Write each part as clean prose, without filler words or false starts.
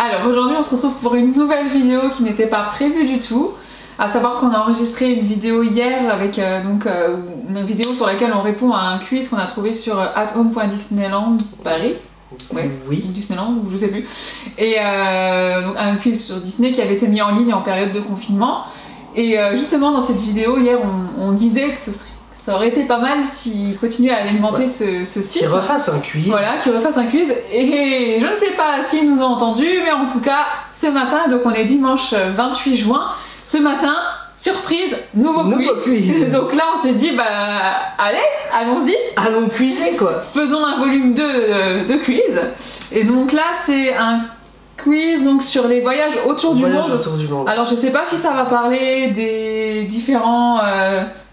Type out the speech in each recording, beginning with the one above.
Alors aujourd'hui on se retrouve pour une nouvelle vidéo qui n'était pas prévue du tout. À savoir qu'on a enregistré une vidéo hier avec une vidéo sur laquelle on répond à un quiz qu'on a trouvé sur athome.disneyland Paris. Ouais, oui. Ou Disneyland, ou je sais plus. Et donc un quiz sur Disney qui avait été mis en ligne en période de confinement. Et justement dans cette vidéo hier on disait que ça aurait été pas mal s'ils continuaient à alimenter ce site. Qu'ils refassent un quiz. Voilà, qu'ils refassent un quiz. Et je ne sais pas s'ils nous ont entendus, mais en tout cas, ce matin, donc on est dimanche 28 juin, ce matin, surprise, nouveau quiz. Donc là, on s'est dit, bah allez, allons-y. Allons quizer quoi. Faisons un volume 2 de quiz. Et donc là, c'est un quiz donc, sur les voyages autour du monde. Alors je sais pas si ça va parler des différents...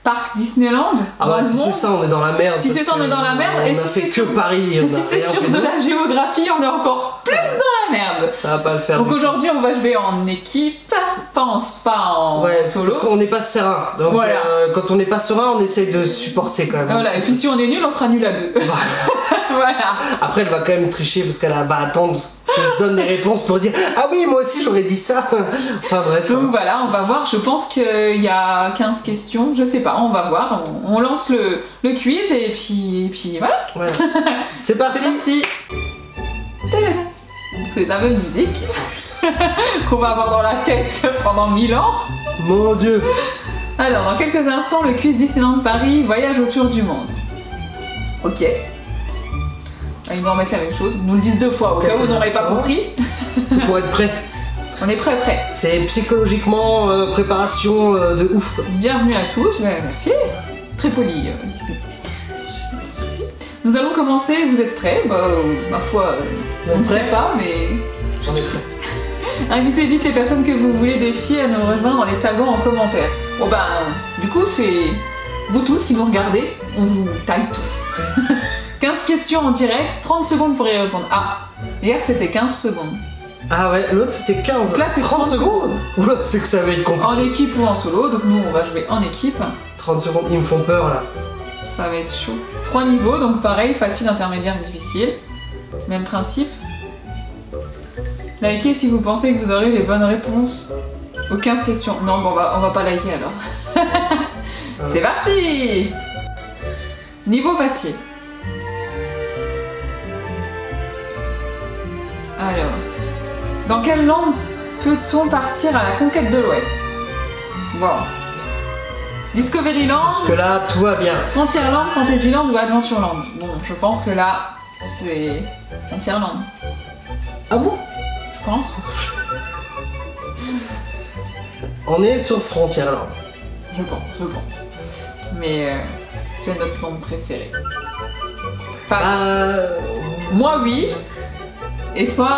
parc Disneyland. Ah bah si c'est ça, on est dans la merde. Si c'est ça, on est dans la merde. Et si c'est sur Paris, si c'est sur de la géographie, on est encore plus dans la merde. Ça va pas le faire. Donc aujourd'hui, on va jouer en équipe, pas en solo. Parce qu'on n'est pas serein. Donc voilà. Quand on n'est pas serein, on essaye de supporter quand même. Voilà. Et puis si on est nul, on sera nul à deux. Voilà. Après, elle va quand même tricher parce qu'elle va attendre que je donne des réponses pour dire ah oui, moi aussi j'aurais dit ça. Enfin bref. Donc voilà, on va voir. Je pense qu'il y a 15 questions. Je sais pas, on va voir. On lance le quiz et puis voilà. Ouais. C'est parti. C'est parti. C'est la même musique qu'on va avoir dans la tête pendant 1000 ans. Mon Dieu. Alors, dans quelques instants, le quiz Disneyland Paris, voyage autour du monde. Ok. Ils nous remettent la même chose, ils nous le disent 2 fois, au cas où vous n'aurez pas compris. C'est pour être prêt. On est prêt. C'est psychologiquement préparation de ouf. Bienvenue à tous, merci. Très poli, Disney. Merci. Nous allons commencer, vous êtes prêts? Bah, ma foi, on ne sait pas, mais... On est prêt. Invitez vite les personnes que vous voulez défier à nous rejoindre en les taguant en commentaire. Bon ben, du coup, c'est vous tous qui nous regardez, on vous tague tous. 15 questions en direct, 30 secondes pour y répondre. Ah, hier c'était 15 secondes. Ah ouais, l'autre c'était 15. Donc là c'est 30 secondes. Oula, c'est que ça va être compliqué. En équipe ou en solo, donc nous on va jouer en équipe. 30 secondes, ils me font peur là. Ça va être chaud. 3 niveaux, donc pareil, facile, intermédiaire, difficile. Même principe. Likez si vous pensez que vous aurez les bonnes réponses aux 15 questions. Non, bon, on va pas liker alors. C'est parti. Niveau facile. Alors, dans quelle langue peut-on partir à la conquête de l'Ouest? Bon. Discoveryland. Parce que là, tout va bien. Frontierland, Fantasyland ou Adventureland? Bon, je pense que là, c'est Frontierland. Ah bon? Je pense. On est sur Frontierland. Je pense. Mais c'est notre langue préférée. Enfin, moi oui. Et toi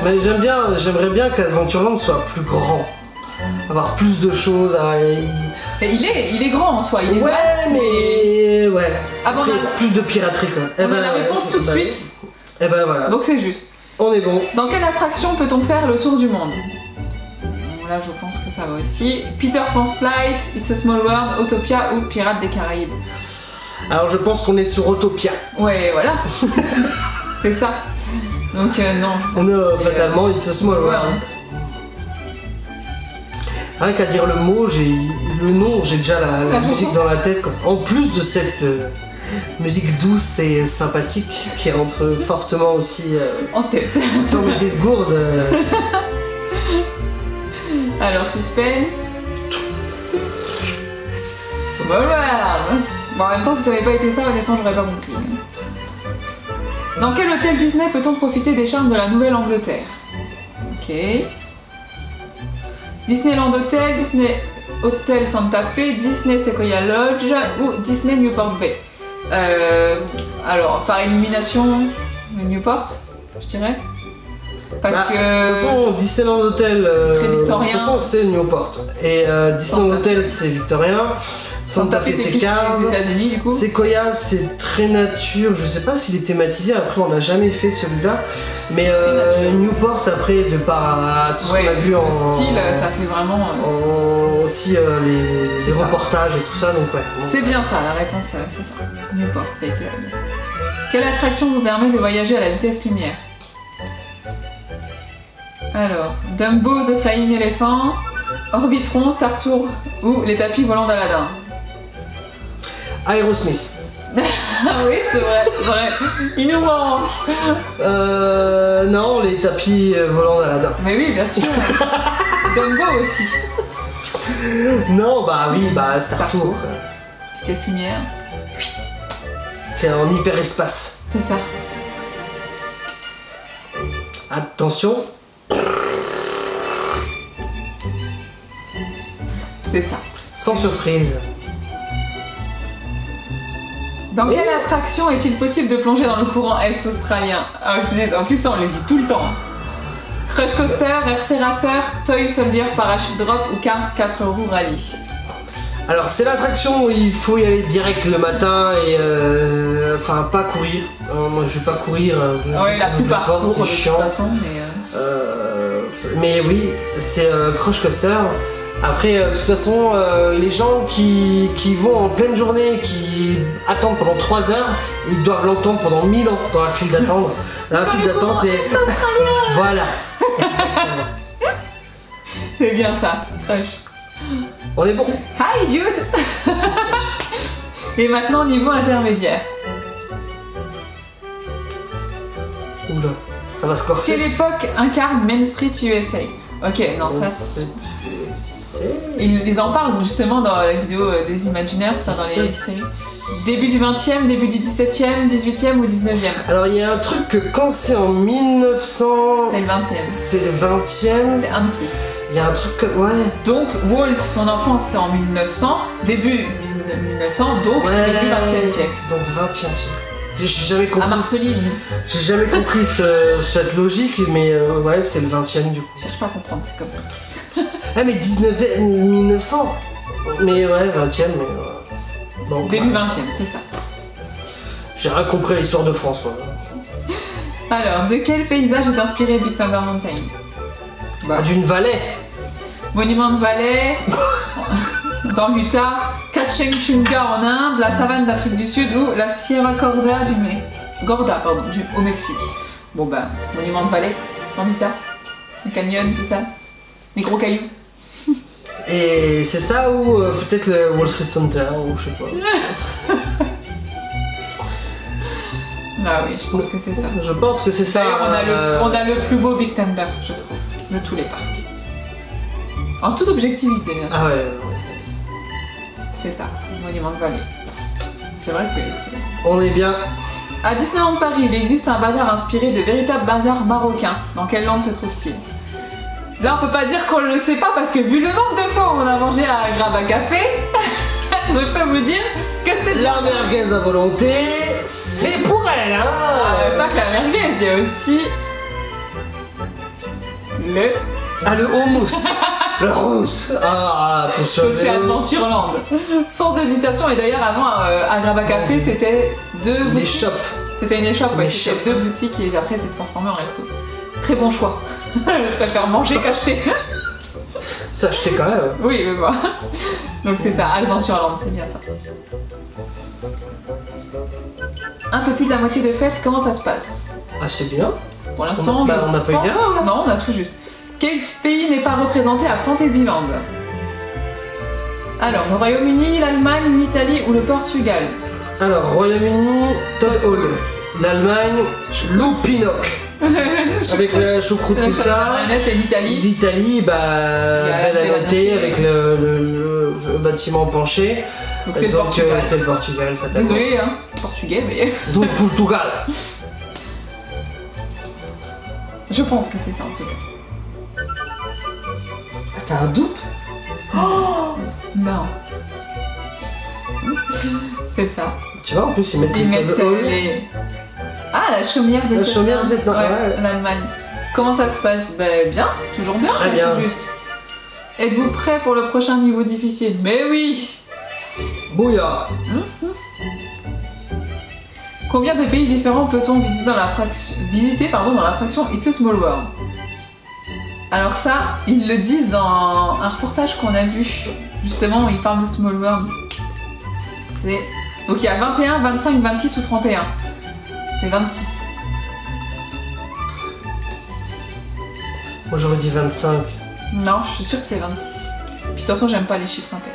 Mais j'aimerais bien qu'Adventureland soit plus grand. Avoir plus de choses à... Mais il est grand en soi, il est vaste, mais... Ouais. Ah bon, plus de piraterie quoi. On a la réponse tout de suite. Et ben voilà. Donc c'est juste. On est bon. Dans quelle attraction peut-on faire le tour du monde? Bon, là je pense que ça va aussi. Peter Pan's Flight, It's a Small World, Autopia ou Pirates des Caraïbes? Alors je pense qu'on est sur Autopia. Ouais, voilà. C'est ça. Donc non. On est fatalement It's a Small World. Rien qu'à dire le nom, j'ai déjà la musique dans la tête quoi. En plus de cette musique douce et sympathique qui rentre fortement aussi en tête dans mes esgourdes. Alors suspense. Voilà. Bon, en même temps si ça n'avait pas été ça, honnêtement j'aurais pas compris. Dans quel hôtel Disney peut-on profiter des charmes de la Nouvelle-Angleterre? Ok. Disneyland Hotel, Disney Hotel Santa Fe, Disney Sequoia Lodge ou Disney Newport Bay. Alors, par élimination, Newport, je dirais. Parce que... De toute façon, Disneyland Hotel, c'est très victorien. De toute façon, c'est Newport. Et Disneyland Hotel, c'est victorien. Santa Fe, c'est 15. États-Unis du coup. Sequoia, c'est très nature. Je sais pas s'il est thématisé. Après, on n'a jamais fait celui-là. Mais Newport, après, de par tout ce qu'on a vu en style, ça fait vraiment. Aussi les reportages et tout ça. Donc ouais. C'est bien ça. La réponse, c'est ça. Newport Bay Club. Quelle attraction vous permet de voyager à la vitesse lumière? Alors, Dumbo the Flying Elephant, Orbitron, Star Tour ou les tapis volants d'Aladin. Aerosmith. Ah oui, c'est vrai. Il nous manque. Non, les tapis volants d'Aladin. Mais oui, bien sûr. Dumbo aussi. Non, bah oui, bah Star Tour. Vitesse lumière. C'est en hyperespace. C'est ça. Attention. C'est ça. Sans surprise. Dans quelle attraction est-il possible de plonger dans le courant est australien? Ah oh, punaise, en plus ça on le dit tout le temps. Crush Coaster, RC Racer, Toy Soldier, Parachute Drop ou Cars 4 roues Rallye. Alors c'est l'attraction où il faut y aller direct le matin et enfin pas courir. Moi je vais pas courir. Ouais, la plupart courent de toute chiant. façon. Mais oui, c'est Crush Coaster. Après, de toute façon, les gens qui vont en pleine journée, qui attendent pendant 3 heures, ils doivent l'entendre pendant 1000 ans dans la file d'attente. La file d'attente est... C'est australien. Voilà. C'est bien ça, Crush. On est bon. Hi Jude. Et maintenant niveau intermédiaire. Oula, ça va se corser. Quelle époque incarne Main Street USA? Ok, non, ça... Ils en parlent justement dans la vidéo des Imaginaires, enfin dans les séries. Début du 20e, début du 17e, 18e ou 19e? Alors il y a un truc que quand c'est en 1900... C'est le 20e. C'est le 20e. C'est un de plus. Il y a un truc que... Ouais. Donc Walt, son enfance c'est en 1900, début 1900, donc ouais, début 20e siècle. Donc 20e siècle. J'ai jamais compris. À Marceline. J'ai jamais compris cette logique, mais ouais, c'est le 20e du coup. Je cherche pas à comprendre, c'est comme ça. Ah mais 1900. Mais ouais, 20e, mais... Bon, début 20e, c'est ça. J'ai rien compris à l'histoire de France, moi. Alors, de quel paysage est inspiré Big Thunder Mountain? Bah, d'une vallée. Monument de Vallée, dans l'Utah, Kachenjunga en Inde, la savane d'Afrique du Sud ou la Sierra Gorda au Mexique. Bon bah, Monument de Vallée, dans l'Utah, le canyon, tout ça, les gros cailloux. Et c'est ça ou peut-être le Wall Street Center ou je sais pas. Ah oui, je pense que c'est ça. Je pense que c'est ça. D'ailleurs, on a le plus beau Big Thunder, je trouve, de tous les parcs. En toute objectivité, bien sûr. Ah ouais. C'est ça, Monument de Vallée. C'est vrai que c'est... On est bien. À Disneyland Paris, il existe un bazar inspiré de véritables bazars marocains. Dans quelle langue se trouve-t-il? Là, on peut pas dire qu'on le sait pas parce que vu le nombre de fois où on a mangé à Graba Café, je peux vous dire que c'est... La merguez à volonté, c'est pour elle, hein. Pas que la merguez, il y a aussi... le... Ah, le hummus. Le hummus. Ah, attention. C'est Adventureland. Sans hésitation, et d'ailleurs, avant, à Graba Café, c'était deux boutiques. Les shops. C'était une échoppe, ouais, Les c'était shops. 2 boutiques et après c'est transformé en resto. Très bon choix. Je préfère manger qu'acheter. S'acheter quand même. Oui, mais bon. Donc c'est ça, Adventureland, c'est bien ça. Un peu plus de la moitié de fête, comment ça se passe? Ah, c'est bien. Pour l'instant, on n'a pas eu d'erreur là. Non, on a tout juste. Quel pays n'est pas représenté à Fantasyland? Alors, le Royaume-Uni, l'Allemagne, l'Italie ou le Portugal? Alors, Royaume-Uni, Todd Hall. L'Allemagne, Lou Pinoc. Avec la choucroute, tout ça. La marionnette et l'Italie. L'Italie, bah, Bellanote avec le bâtiment penché. Donc c'est le Portugal. C'est le Portugal, fatalement. Désolé, hein, portugais, mais... Donc Portugal. Je pense que c'est ça en tout cas. Ah, t'as un doute? Oh non. C'est ça. Tu vois, en plus, ils mettent Ils Todd Hall. Ah, la chaumière des La chaumière des Sept Nains, ouais. en Allemagne. Comment ça se passe? Ben bien, toujours bien, Très mais bien. tout juste. Êtes-vous prêts pour le prochain niveau difficile? Mais oui! Bouillard. Combien de pays différents peut-on visiter dans l'attraction It's a Small World? Alors ça, ils le disent dans un reportage qu'on a vu, justement, où ils parlent de Small World. Donc il y a 21, 25, 26 ou 31. C'est 26. Moi j'aurais dit 25. Non, je suis sûre que c'est 26. Puis de toute façon, j'aime pas les chiffres impairs.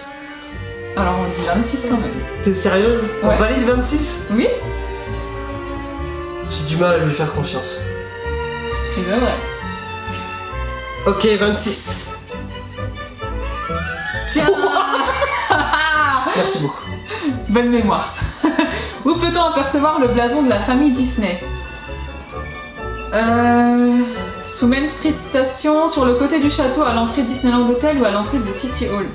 Alors on dit 26 quand même. T'es sérieuse? Ouais. On valide 26? Oui? J'ai du mal à lui faire confiance. Tu veux, ouais. Ok, 26. Tiens. Merci beaucoup. Bonne mémoire. Où peut-on apercevoir le blason de la famille Disney? Sous Main Street Station, sur le côté du château, à l'entrée de Disneyland Hotel ou à l'entrée de City Hall?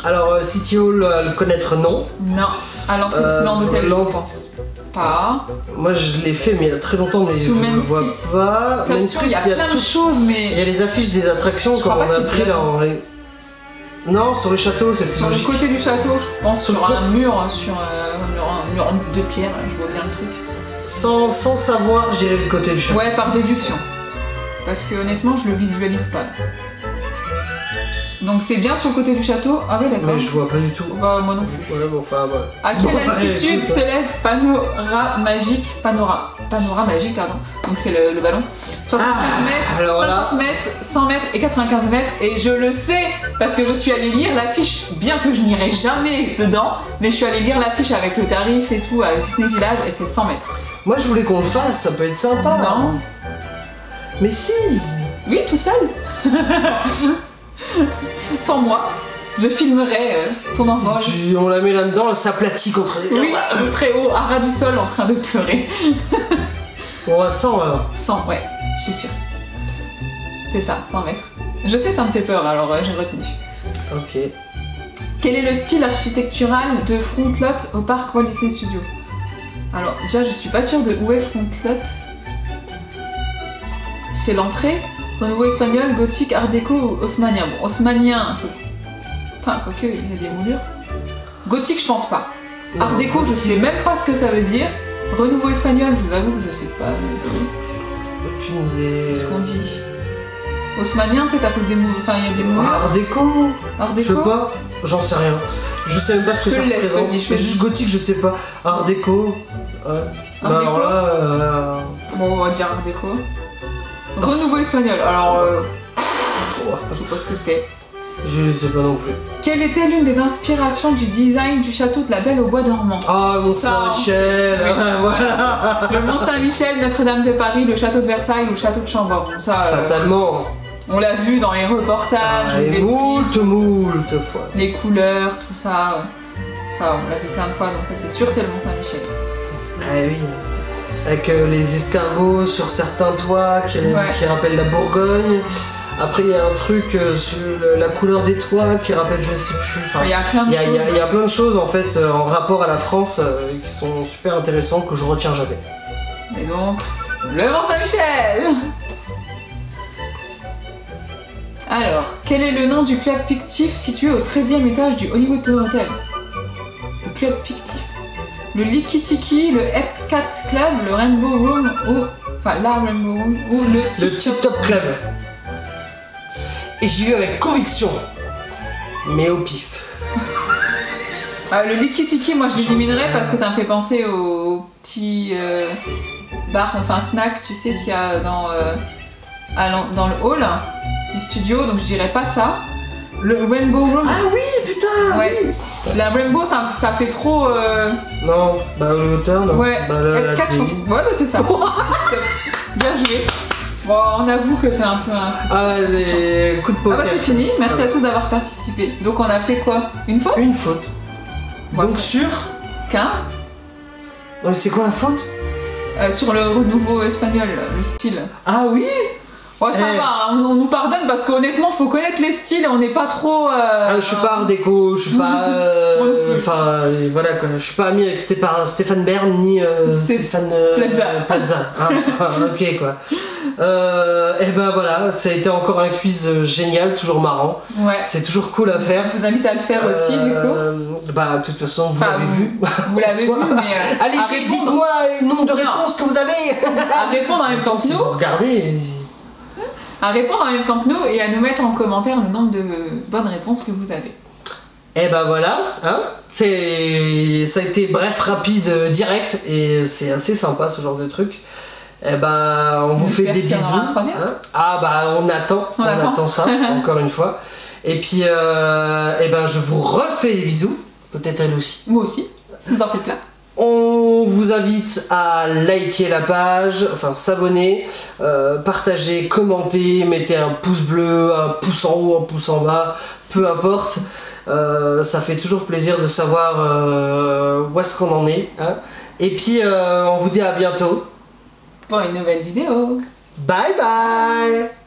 Alors, City Hall, à le connaître, non. Non, à l'entrée de Disneyland Hotel, je pense. Pas. Moi, je l'ai fait, mais il y a très longtemps, mais Sous je Main ne vois Street. pas. Main Station, il y a plein de choses, Il mais y a les affiches des attractions, Je comme crois on pas a qu'il y ait pris là. Non, sur le château, c'est sur le logique. côté du château, je pense, Sur le sur co- un mur, un mur de pierre, je vois bien le truc. Sans savoir, j'irai le côté du château. Ouais, par déduction. Parce que honnêtement, je le visualise pas. Donc c'est bien sur le côté du château. Ah ouais, d'accord. Mais je vois pas du tout. Bah, moi non plus. Ouais, bon, enfin, voilà. À quelle Bon, altitude écoute, s'élève Panorama Magique, pardon. Donc c'est le ballon. 75 mètres, alors là- 50 mètres, 100 mètres et 95 mètres. Et je le sais parce que je suis allée lire l'affiche, bien que je n'irai jamais dedans, mais je suis allée lire l'affiche avec le tarif et tout à Disney Village et c'est 100 mètres. Moi, je voulais qu'on le fasse, ça peut être sympa. Non. Mais si. Oui, tout seul. Sans moi. Je filmerai ton envol. Si on la met là-dedans, elle s'aplatit contre les... Oui, je serai à ras du sol en train de pleurer. On va 100 alors. 100, ouais, je suis sûre. C'est ça, 100 mètres. Je sais, ça me fait peur, alors j'ai retenu. Ok. Quel est le style architectural de Frontlot au parc Walt Disney Studios? Alors, déjà, je suis pas sûre de où est Frontlot. C'est l'entrée. Renouveau espagnol, gothique, art déco ou haussmannien? Bon, haussmannien, enfin, quoique, il y a des moulures. Gothique, je pense pas. Non, Art déco, je sais même pas ce que ça veut dire. Renouveau espagnol, je vous avoue que je sais pas. Aucune idée. Qu'est-ce qu'on dit? Haussmannien, peut-être à cause des moulures. Enfin, il y a des moulures. Art déco? Art Je déco? sais pas. J'en sais rien. Je sais même pas ce que Je ça te le laisse, représente. vas-y, Mais choisis. juste gothique, je sais pas. Art déco. Ouais. Art Bah alors déco là... Bon, on va dire art déco. Renouveau espagnol, alors ouais. je sais pas ce que c'est. Je sais pas non plus. Quelle était l'une des inspirations du design du château de la Belle au Bois dormant? Ah, Mont Ça, Saint-Michel. oui. Voilà. Le Mont Saint-Michel, Notre-Dame de Paris, le château de Versailles ou le château de Chambord. Bon, ça, Fatalement. on l'a vu dans les reportages, Et les moult fois. les couleurs, tout ça. Ça, on l'a vu plein de fois, donc ça c'est sûr, c'est le Mont Saint-Michel. Ah oui. Avec les escargots sur certains toits qui rappellent la Bourgogne. Après, il y a un truc sur la couleur des toits qui rappelle, je sais plus. Enfin, Il y a plein de choses. il y a plein de choses en fait en rapport à la France qui sont super intéressantes que je retiens jamais. Et donc, le Mont Saint-Michel. Alors, quel est le nom du club fictif situé au 13e étage du Hollywood Hotel? Le club fictif. Le Likitiki, le Epcat Club, le Rainbow Room ou... Enfin, la Rainbow Room ou le Le Tip Top Club. Et j'y vais avec conviction. Mais au pif. Le Likitiki, moi je J'en sais l'éliminerais rien. parce que ça me fait penser au petit bar, enfin snack, tu sais, qu'il y a dans le hall du studio, donc je dirais pas ça. Le Rainbow Room, Ah oui, putain, ouais. oui. La Rainbow, ça fait trop. Non, bah le hauteur, non. Ouais, Bah là, la F4, je pense. DI. Ouais, bah c'est ça. Bien joué. Bon, on avoue que c'est un peu un. Ah, des coups de Ah poker. bah c'est fini, merci à tous d'avoir participé. Donc on a fait quoi? Une faute? Une faute. Ouais, Donc ça- sur... 15 Non mais c'est quoi la faute? sur le renouveau espagnol, le style. Ah oui. Ouais, ça Eh. va, hein, on nous pardonne parce qu'honnêtement, faut connaître les styles et on n'est pas trop. Ah, je suis pas art déco, je suis pas... Enfin, voilà quoi, je suis pas ami avec Stéphane Bern ni C'est Stéphane Plaza. Ah, ok quoi. Et ben voilà, ça a été encore un quiz génial, toujours marrant. Ouais. C'est toujours cool à faire. Je vous invite à le faire aussi, du coup. Bah, de toute façon, vous Enfin, l'avez vu. Vous l'avez vu, Soit. mais. à Allez-y, répondre- dites-moi les nombres de réponses que vous avez. à répondre en même temps que Si nous. vous regardez... À répondre en même temps que nous et à nous mettre en commentaire le nombre de bonnes réponses que vous avez. Et ben voilà, hein, ça a été bref, rapide, direct, et c'est assez sympa ce genre de truc. Eh ben, on vous fait des J'espère qu'il y en bisous. aura un troisième. Hein. Ah bah on attend ça, encore une fois. Et puis, eh ben, je vous refais des bisous. Peut-être elle aussi. Moi aussi, vous en faites plein. On vous invite à liker la page, enfin s'abonner, partager, commenter, mettez un pouce bleu, un pouce en haut, un pouce en bas, peu importe. Ça fait toujours plaisir de savoir où est-ce qu'on en est. Hein. Et puis on vous dit à bientôt. Pour une nouvelle vidéo. Bye bye.